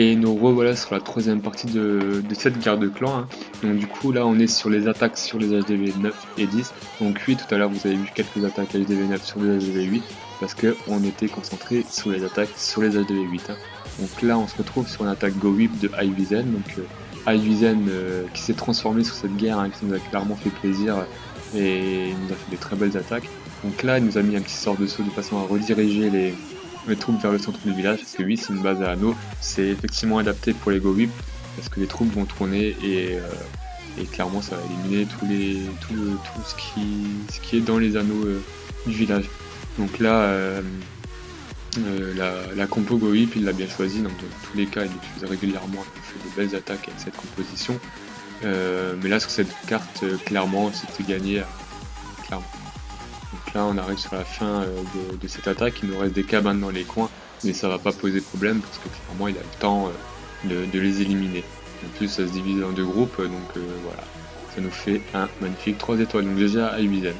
Et nous revoilà sur la troisième partie de cette guerre de clans, hein. Donc du coup là on est sur les attaques sur les HDV 9 et 10. Donc oui, tout à l'heure vous avez vu quelques attaques HDV 9 sur les HDV 8 parce qu'on était concentré sur les attaques sur les HDV 8, hein. Donc là on se retrouve sur une attaque Go Whip de Aivizen, donc Aivizen qui s'est transformé sur cette guerre, hein, qui nous a clairement fait plaisir et il nous a fait des très belles attaques. Donc là il nous a mis un petit sort de saut de façon à rediriger les troupes vers le centre du village, parce que oui, c'est une base à anneaux, c'est effectivement adapté pour les Go Whip, parce que les troupes vont tourner et clairement ça va éliminer tout ce qui est dans les anneaux du village. Donc là, la compo Go Whip, il l'a bien choisi, donc dans tous les cas, il utilise régulièrement, il fait de belles attaques avec cette composition. Mais là, sur cette carte, clairement, c'était gagné, clairement. Donc là on arrive sur la fin de cette attaque, il nous reste des cabanes dans les coins, mais ça va pas poser problème parce que clairement il a le temps de les éliminer. En plus ça se divise en deux groupes, donc voilà, ça nous fait un magnifique 3 étoiles, donc déjà à Ibizen.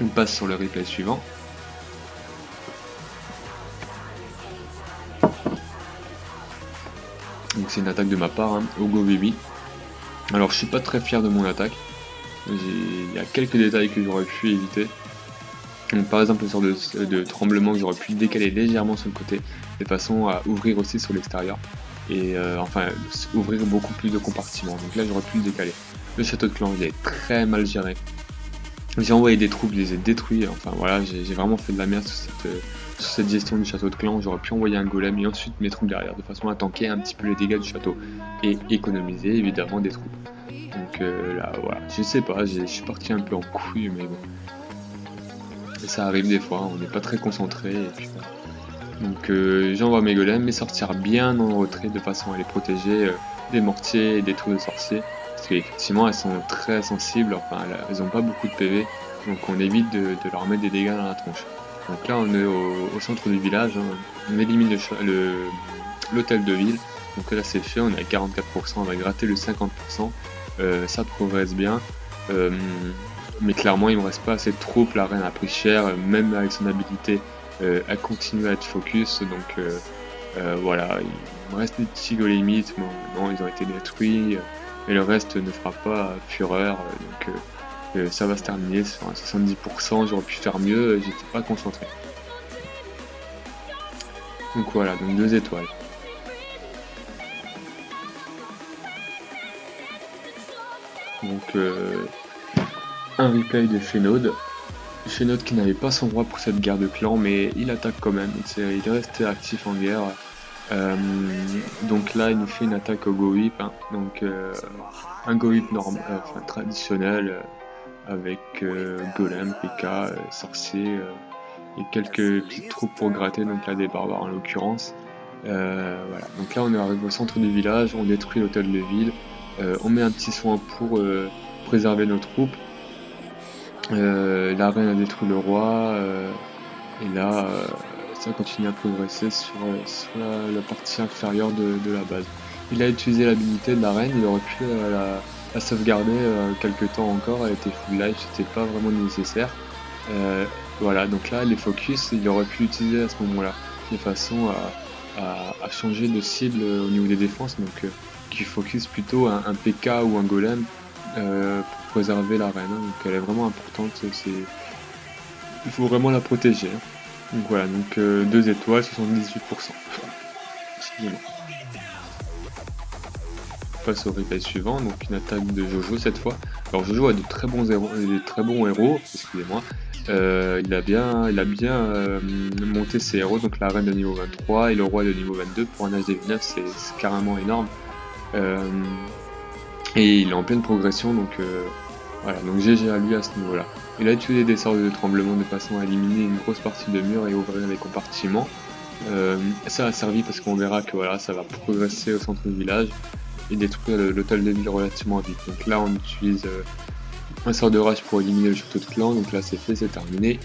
On passe sur le replay suivant. Donc c'est une attaque de ma part, hein, au Go Baby. Alors je suis pas très fier de mon attaque. Il y a quelques détails que j'aurais pu éviter. Donc, par exemple le sort de tremblement que j'aurais pu décaler légèrement sur le côté, de façon à ouvrir aussi sur l'extérieur. Et enfin ouvrir beaucoup plus de compartiments. Donc là j'aurais pu le décaler. Le château de clan il est très mal géré. J'ai envoyé des troupes, je les ai détruits. Enfin voilà, j'ai vraiment fait de la merde sur cette gestion du château de clan. J'aurais pu envoyer un golem et ensuite mes troupes derrière, de façon à tanker un petit peu les dégâts du château. Et économiser évidemment des troupes. Donc là voilà, je sais pas, je suis parti un peu en couille, mais bon. Et ça arrive des fois, on n'est pas très concentré. Et puis, voilà. Donc j'envoie mes golems, mais sortir bien en retrait de façon à les protéger des mortiers et des trous de sorciers. Parce qu'effectivement elles sont très sensibles, enfin elles ont pas beaucoup de PV, donc on évite de leur mettre des dégâts dans la tronche. Donc là on est au centre du village, hein. On élimine l'hôtel de ville. Donc là c'est fait, on est à 44%, on va gratter le 50%. Ça progresse bien, mais clairement il me reste pas assez de troupes, la reine a pris cher, même avec son habilité elle continue à être focus, donc voilà, il me reste des petits golemites, mais non ils ont été détruits, et le reste ne fera pas fureur, donc ça va se terminer sur un 70%, j'aurais pu faire mieux, j'étais pas concentré. Donc voilà, donc 2 étoiles. Donc un replay de Shenode. Shenode qui n'avait pas son roi pour cette guerre de clan, mais il attaque quand même, il est resté actif en guerre. Donc là il nous fait une attaque au Go Whip, hein. Donc un Go Whip enfin, traditionnel, avec golem, PK, sorcier et quelques petites troupes pour gratter, donc là des barbares en l'occurrence. Voilà. Donc là on est arrivé au centre du village, on détruit l'hôtel de ville, on met un petit soin pour préserver nos troupes. La reine a détruit le roi, et là ça continue à progresser sur la partie inférieure de la base. Il a utilisé l'habilité de la reine, il aurait pu la sauvegarder quelques temps encore, elle était full life, c'était pas vraiment nécessaire. Voilà, donc là les focus, il aurait pu l'utiliser à ce moment-là, de façon à changer de cible au niveau des défenses, donc qui focus plutôt un PK ou un golem pour préserver la reine, hein. Donc elle est vraiment importante, il faut vraiment la protéger, hein. Donc voilà, donc 2 étoiles, 78%. Excusez-moi. On passe au replay suivant, donc une attaque de Jojo cette fois. Alors Jojo a de très bons héros, excusez-moi. Il a bien monté ses héros, donc la reine de niveau 23 et le roi de niveau 22 pour un HDV 9, c'est carrément énorme. Et il est en pleine progression, donc voilà, donc GG à lui à ce niveau-là. Il a utilisé des sorts de tremblement de façon à éliminer une grosse partie de mur et ouvrir les compartiments. Ça a servi parce qu'on verra que voilà, ça va progresser au centre du village et détruire l'hôtel de ville relativement vite. Donc là on utilise un sort de rage pour éliminer le château de clan, donc là c'est fait, c'est terminé.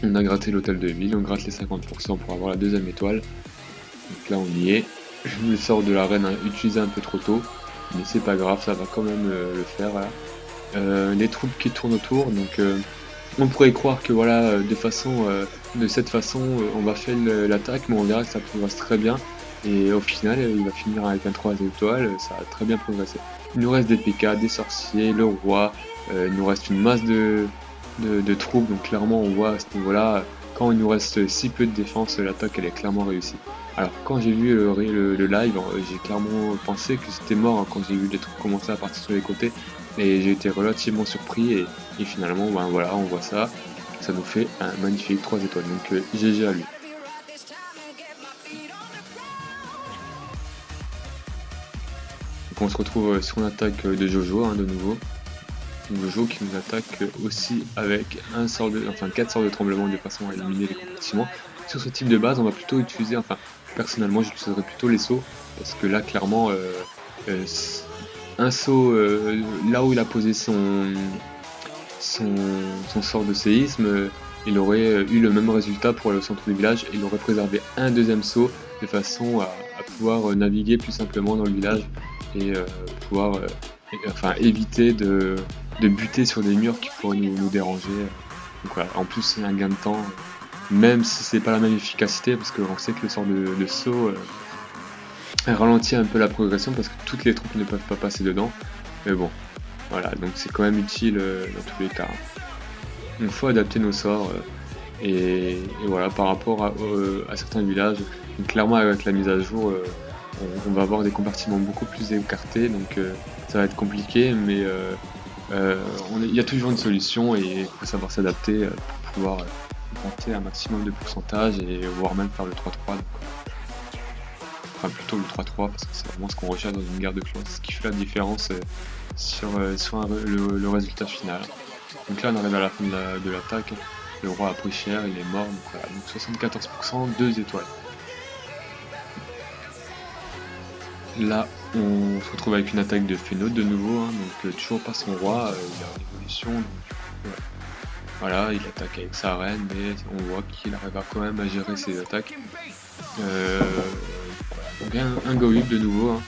On a gratté l'hôtel de ville, on gratte les 50% pour avoir la 2ème étoile. Donc là on y est. Le sort de la reine a utilisé un peu trop tôt, mais c'est pas grave, ça va quand même le faire. Voilà. Les troupes qui tournent autour, donc On pourrait croire que voilà, de cette façon, on va faire l'attaque, mais on verra que ça progresse très bien. Et au final, il va finir avec un 3 étoiles, ça a très bien progressé. Il nous reste des PK, des sorciers, le roi, il nous reste une masse de troupes, donc clairement on voit à ce niveau-là, quand il nous reste si peu de défense, l'attaque elle est clairement réussie. Alors quand j'ai vu le live, j'ai clairement pensé que c'était mort quand j'ai vu les troupes commencer à partir sur les côtés, et j'ai été relativement surpris, et finalement ben voilà, on voit ça, ça nous fait un magnifique 3 étoiles, donc GG à lui. Donc on se retrouve sur une attaque de Jojo de nouveau. Jojo qui nous attaque aussi avec 4 sorts de tremblement de façon à éliminer les compartiments. Sur ce type de base, on va plutôt utiliser, enfin personnellement j'utiliserais plutôt les sauts, parce que là clairement un saut là où il a posé son sort de séisme, il aurait eu le même résultat pour le centre du village, et il aurait préservé un deuxième saut de façon à pouvoir naviguer plus simplement dans le village et pouvoir éviter de buter sur des murs qui pourraient nous déranger. Donc voilà, en plus c'est un gain de temps, même si c'est pas la même efficacité, parce qu'on sait que le sort de saut ralentit un peu la progression parce que toutes les troupes ne peuvent pas passer dedans, mais bon, voilà, donc c'est quand même utile dans tous les cas. Il faut adapter nos sorts, et voilà, par rapport à certains villages, donc clairement avec la mise à jour, on va avoir des compartiments beaucoup plus écartés, donc ça va être compliqué, mais il y a toujours une solution, et il faut savoir s'adapter pour pouvoir monter un maximum de pourcentage, et voire même faire le 3-3. Enfin plutôt le 3-3, parce que c'est vraiment ce qu'on recherche dans une guerre de clans, ce qui fait la différence sur le résultat final. Donc là on arrive à la fin de l'attaque, le roi a pris cher, il est mort, donc voilà, donc 74%, 2 étoiles. Là on se retrouve avec une attaque de Phénode de nouveau, donc toujours pas son roi, il a une évolution, donc voilà, il attaque avec sa reine, mais on voit qu'il arrivera quand même à gérer ses attaques. Donc un go-whip de nouveau,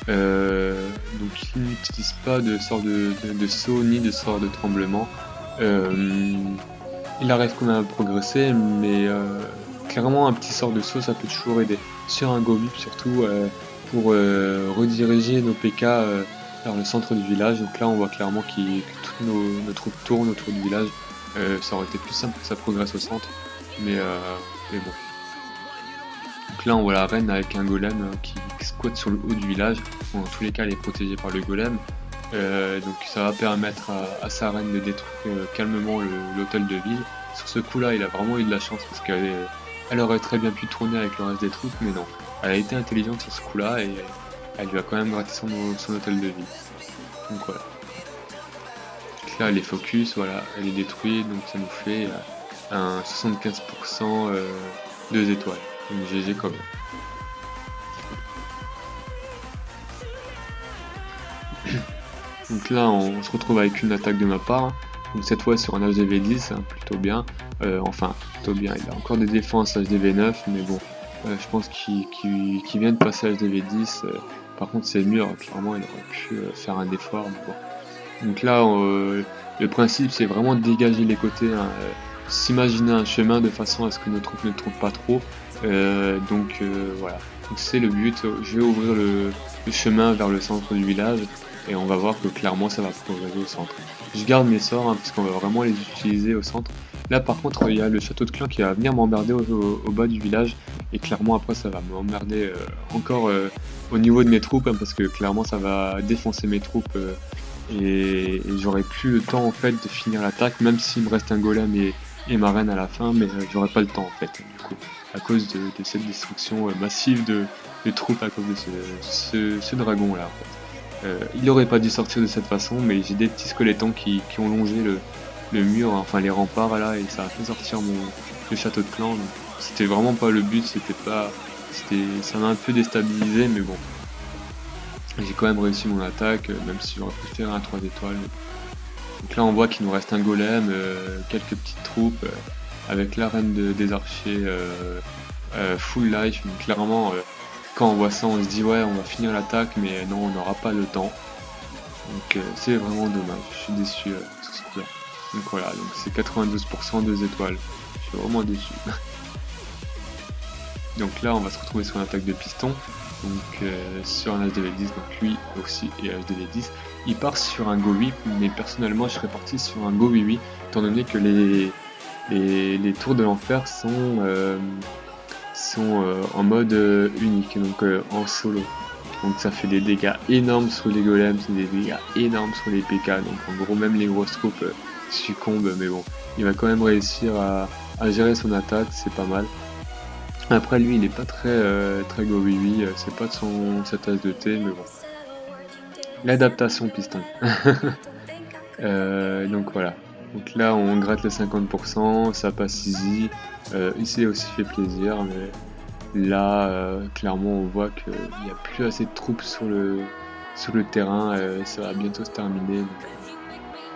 donc il n'utilise pas de sort de saut ni de sort de tremblement. Il arrive quand même à progresser, mais clairement un petit sort de saut ça peut toujours aider. Sur un go-whip surtout pour rediriger nos PK vers le centre du village. Donc là on voit clairement que toutes nos troupes tournent autour du village. Ça aurait été plus simple que ça progresse au centre, mais bon. Donc là on voit la reine avec un golem qui squatte sur le haut du village. Bon, dans tous les cas elle est protégée par le golem, donc ça va permettre à sa reine de détruire calmement l'hôtel de ville. Sur ce coup là il a vraiment eu de la chance, parce qu'elle aurait très bien pu tourner avec le reste des troupes, mais non, elle a été intelligente sur ce coup là, et elle lui a quand même gratté son hôtel de ville. Donc voilà. Donc là elle est focus, voilà, elle est détruite, donc ça nous fait un 75% 2 étoiles. Donc GG quand même. Donc là on se retrouve avec une attaque de ma part, donc cette fois sur un HDV10, plutôt bien, plutôt bien, il a encore des défenses HDV9, mais bon, je pense qu'il vient de passer HDV10, par contre c'est mieux, clairement il aurait pu faire un effort, mais bon. Donc là le principe c'est vraiment de dégager les côtés, s'imaginer un chemin de façon à ce que nos troupes ne trouvent pas trop, voilà, donc c'est le but. Je vais ouvrir le chemin vers le centre du village, et on va voir que clairement ça va progresser au centre. Je garde mes sorts puisqu'on va vraiment les utiliser au centre. Là par contre il y a le château de clan qui va venir m'emmerder au bas du village, et clairement après ça va m'emmerder encore au niveau de mes troupes, parce que clairement ça va défoncer mes troupes, et j'aurai plus le temps en fait de finir l'attaque, même s'il me reste un golem et ma reine à la fin, mais j'aurai pas le temps en fait, du coup, à cause de cette destruction massive de troupes à cause de ce dragon là en fait. Il aurait pas dû sortir de cette façon, mais j'ai des petits squelettons qui ont longé le mur, enfin les remparts là, et ça a fait sortir le château de clan. C'était vraiment pas le but, ça m'a un peu déstabilisé, mais bon. J'ai quand même réussi mon attaque, même si j'aurais pu faire un 3 étoiles. Donc là on voit qu'il nous reste un golem, quelques petites troupes, avec la reine des archers full life, donc clairement quand on voit ça on se dit ouais on va finir l'attaque, mais non, on n'aura pas le temps, donc c'est vraiment dommage, je suis déçu sur ce coup là. Donc voilà, donc c'est 92% 2 étoiles. Je suis vraiment déçu. Donc là, on va se retrouver sur une attaque de piston. Donc sur un HDV10, donc lui aussi et HDV10. Il part sur un Go 8, mais personnellement, je serais parti sur un Go 8, étant donné que les tours de l'enfer sont en mode unique, donc en solo. Donc ça fait des dégâts énormes sur les golems, des dégâts énormes sur les PK. Donc en gros, même les grosses troupes succombent, mais bon, il va quand même réussir à gérer son attaque, c'est pas mal. Après lui, il est pas très go oui, c'est pas de sa tasse de thé, mais bon. L'adaptation piston. Donc voilà. Donc là, on gratte les 50%, ça passe easy. Il s'est aussi fait plaisir, mais là, clairement, on voit qu'il n'y a plus assez de troupes sur le terrain. Ça va bientôt se terminer.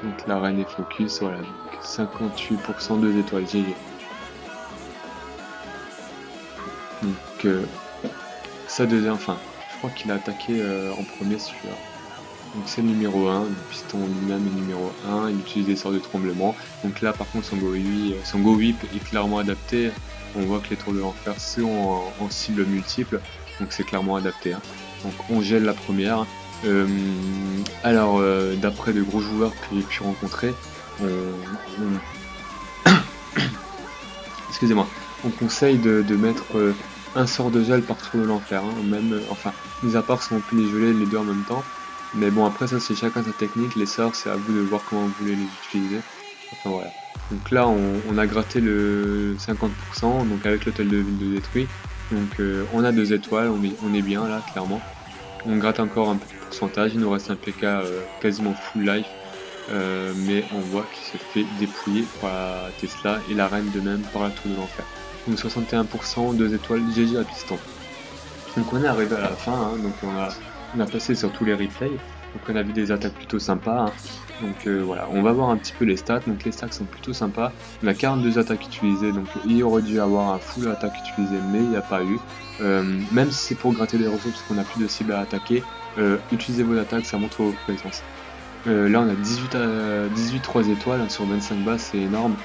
Donc la reine est focus. Voilà. Donc 58% 2 étoiles. GG. Donc ça devient. Enfin, je crois qu'il a attaqué en premier celui-là. Donc c'est le numéro 1, le piston lui-même est numéro 1, il utilise des sorts de tremblement. Donc là par contre son Go Whip est clairement adapté. On voit que les tours de l'enfer sont en cible multiple, donc c'est clairement adapté. Hein. Donc on gèle la première. Alors d'après de gros joueurs que j'ai pu rencontrer, excusez-moi, on conseille de mettre un sort de gel par tour de l'enfer. Hein. Même, enfin, mis à part si on peut les geler les deux en même temps. Mais bon, après ça c'est chacun sa technique, les sorts c'est à vous de voir comment vous voulez les utiliser. Enfin voilà. Donc là on a gratté le 50%, donc avec l'hôtel de ville de détruit. Donc on a 2 étoiles, on est bien là clairement. On gratte encore un petit pourcentage, il nous reste un PK quasiment full life. Mais on voit qu'il se fait dépouiller par la Tesla et la reine de même par la tour de l'enfer. Donc 61%, 2 étoiles, GG à piston. Donc on est arrivé à la fin, hein, donc on a passé sur tous les replays, donc on a vu des attaques plutôt sympas. Hein. Donc voilà, on va voir un petit peu les stats, donc les stats sont plutôt sympas. On a 42 attaques utilisées, donc il aurait dû avoir un full attaque utilisée, mais il n'y a pas eu. Même si c'est pour gratter des ressources parce qu'on n'a plus de cible à attaquer, utilisez vos attaques, ça montre vos présence. Là on a 18 3 étoiles hein, sur 25 bases, c'est énorme.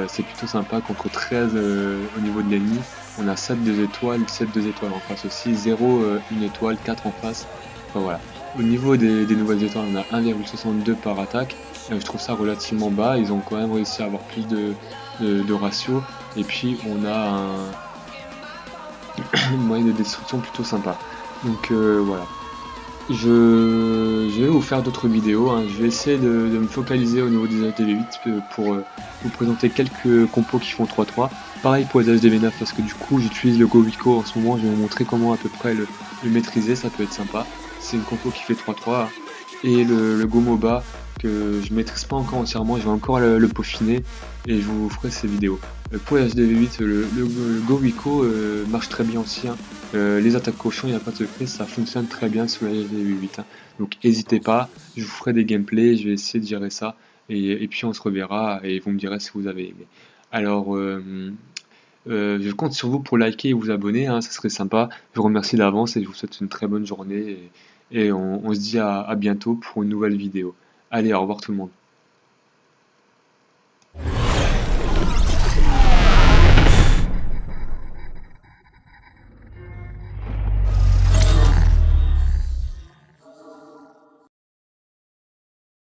C'est plutôt sympa contre 13 au niveau de l'ennemi. On a 7 2 étoiles, 7 2 étoiles en face aussi, 0 1 étoile, 4 en face. Enfin voilà. Au niveau des nouvelles étoiles, on a 1,62 par attaque. Je trouve ça relativement bas. Ils ont quand même réussi à avoir plus de ratio. Et puis on a une moyenne de destruction plutôt sympa. Donc voilà. Je vais vous faire d'autres vidéos, hein. Je vais essayer de me focaliser au niveau des HDV8 pour vous présenter quelques compos qui font 3-3. Pareil pour les HDV9 parce que du coup j'utilise le Gowico en ce moment, je vais vous montrer comment à peu près le maîtriser, ça peut être sympa. C'est une compo qui fait 3-3 et le Gomoba que je maîtrise pas encore entièrement, je vais encore le peaufiner et je vous ferai ces vidéos. Pour les HDV8, le Gowico marche très bien aussi. Hein. Les attaques cochons, il n'y a pas de secret, ça fonctionne très bien sur les HDV8. Hein. Donc n'hésitez pas, je vous ferai des gameplays, je vais essayer de gérer ça. Et puis on se reverra et vous me direz si vous avez aimé. Alors, je compte sur vous pour liker et vous abonner, hein, ça serait sympa. Je vous remercie d'avance et je vous souhaite une très bonne journée. Et on se dit à bientôt pour une nouvelle vidéo. Allez, au revoir tout le monde.